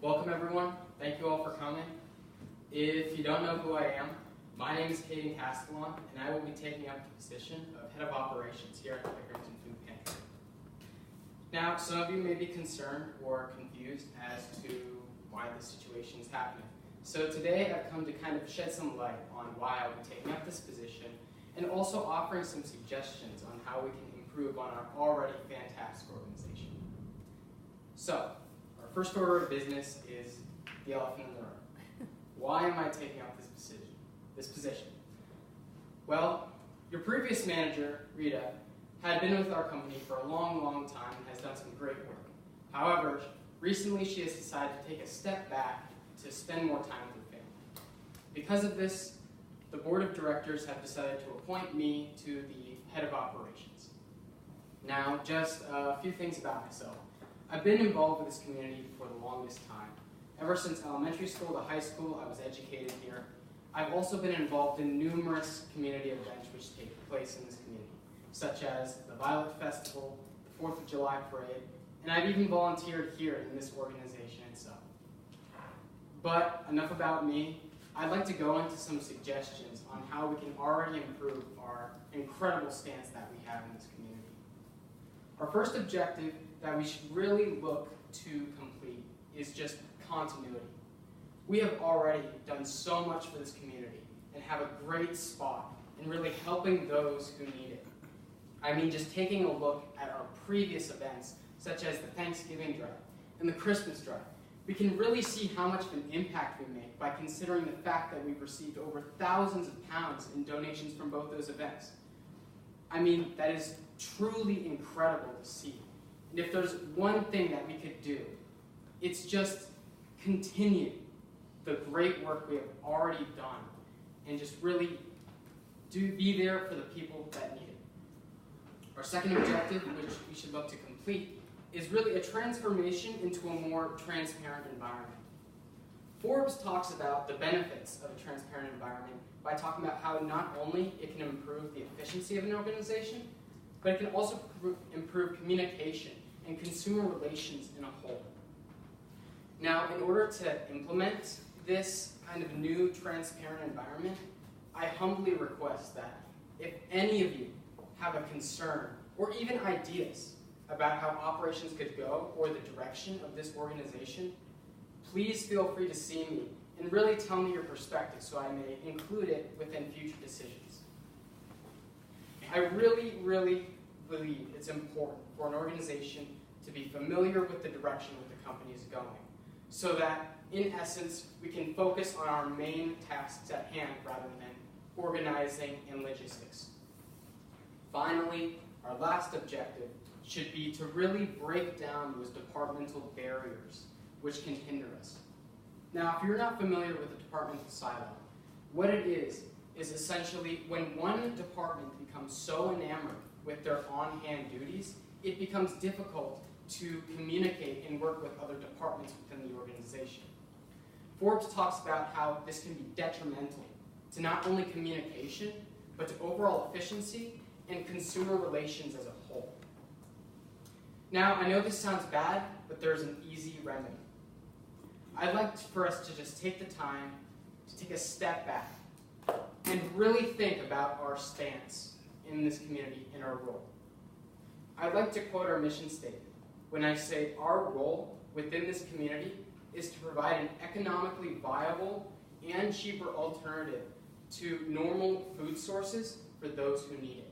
Welcome everyone. Thank you all for coming. If you don't know who I am, my name is Caden Castellon, and I will be taking up the position of Head of Operations here at the Pickerington Food Pantry. Now, some of you may be concerned or confused as to why this situation is happening. So today I've come to kind of shed some light on why I'll be taking up this position and also offering some suggestions on how we can improve on our already fantastic organization. So, our first order of business is the elephant in the room. Why am I taking up this position? Well, your previous manager, Rita, had been with our company for a long, long time and has done some great work. However, recently she has decided to take a step back to spend more time with her family. Because of this, the board of directors have decided to appoint me to the head of operations. Now, just a few things about myself. I've been involved with this community for the longest time. Ever since elementary school to high school, I was educated here. I've also been involved in numerous community events which take place in this community, such as the Violet Festival, the 4th of July Parade, and I've even volunteered here in this organization itself. But enough about me. I'd like to go into some suggestions on how we can already improve our incredible stance that we have in this community. Our first objective that we should really look to complete is just continuity. We have already done so much for this community and have a great spot in really helping those who need it. I mean, just taking a look at our previous events, such as the Thanksgiving drive and the Christmas drive, we can really see how much of an impact we make by considering the fact that we've received over thousands of pounds in donations from both those events. I mean, that is truly incredible to see. And if there's one thing that we could do, it's just continue the great work we have already done and just really be there for the people that need it. Our second objective, which we should look to complete, is really a transformation into a more transparent environment. Forbes talks about the benefits of a transparent environment by talking about how not only it can improve the efficiency of an organization, but it can also improve communication and consumer relations in a whole. Now, in order to implement this kind of new transparent environment, I humbly request that if any of you have a concern or even ideas about how operations could go or the direction of this organization, please feel free to see me and really tell me your perspective so I may include it within future decisions. I really, really believe it's important for an organization to be familiar with the direction that the company is going, so that, in essence, we can focus on our main tasks at hand rather than organizing and logistics. Finally, our last objective should be to really break down those departmental barriers which can hinder us. Now, if you're not familiar with the departmental silo, what it is essentially when one department becomes so enamored with their on-hand duties, it becomes difficult to communicate and work with other departments within the organization. Forbes talks about how this can be detrimental to not only communication, but to overall efficiency and consumer relations as a whole. Now, I know this sounds bad, but there's an easy remedy. I'd like for us to just take the time to take a step back and really think about our stance in this community and our role. I'd like to quote our mission statement when I say our role within this community is to provide an economically viable and cheaper alternative to normal food sources for those who need it.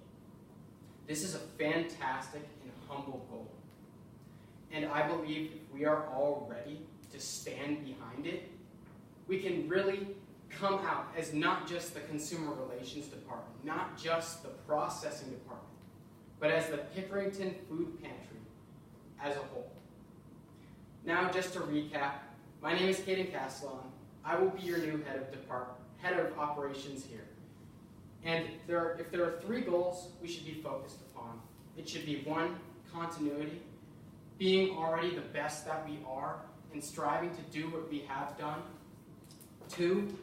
This is a fantastic and humble goal. And I believe if we are all ready to stand behind it, we can really come out as not just the consumer relations department, not just the processing department, but as the Pickerington Food Pantry as a whole. Now, just to recap, my name is Caden Castellon. I will be your new head of operations here. And if there are 3 goals we should be focused upon, it should be 1, continuity, being already the best that we are and striving to do what we have done. 2,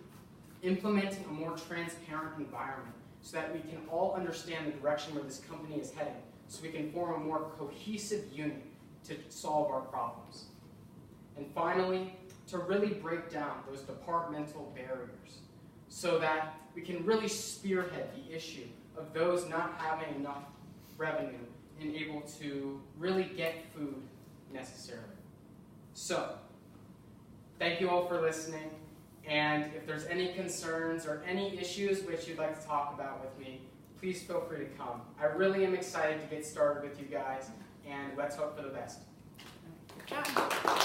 implementing a more transparent environment so that we can all understand the direction where this company is heading, so we can form a more cohesive unit to solve our problems. And finally, to really break down those departmental barriers so that we can really spearhead the issue of those not having enough revenue and able to really get food necessarily. So, thank you all for listening, and if there's any concerns or any issues which you'd like to talk about with me, please feel free to come. I really am excited to get started with you guys, and let's hope for the best. Good job.